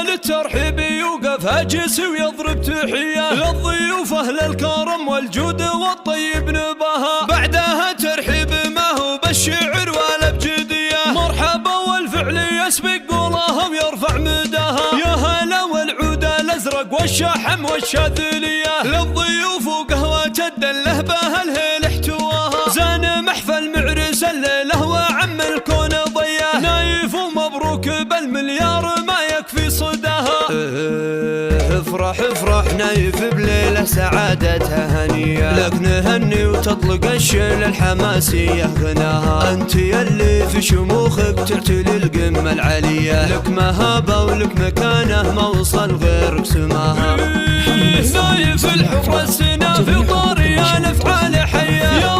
للترحيب يوقف هاجس ويضرب تحية للضيوف أهل الكرم والجود والطيب نباها. بعدها ترحيب ما هو بالشعر ولا بجدية، مرحبا والفعل يسبق قولها ويرفع مداها. يا هلا والعود الأزرق والشحم والشاذلية للضيوف وقهوة الدله بها الهيل احتواها. زان محفل معرس الليلة وعم الكون ضياه، نايف ومبروك بالمليار ما يكفي صداها. افرح افرح نايف بليلة سعادتها هنية، لك نهني وتطلق الشيل الحماسية غناها. انت يلي في شموخك تعتلي القمة العالية، لك مهابة ولك مكانه ما وصل غيرك سماها. نايف الحفرة السنافي وطاري الافعال حية، يا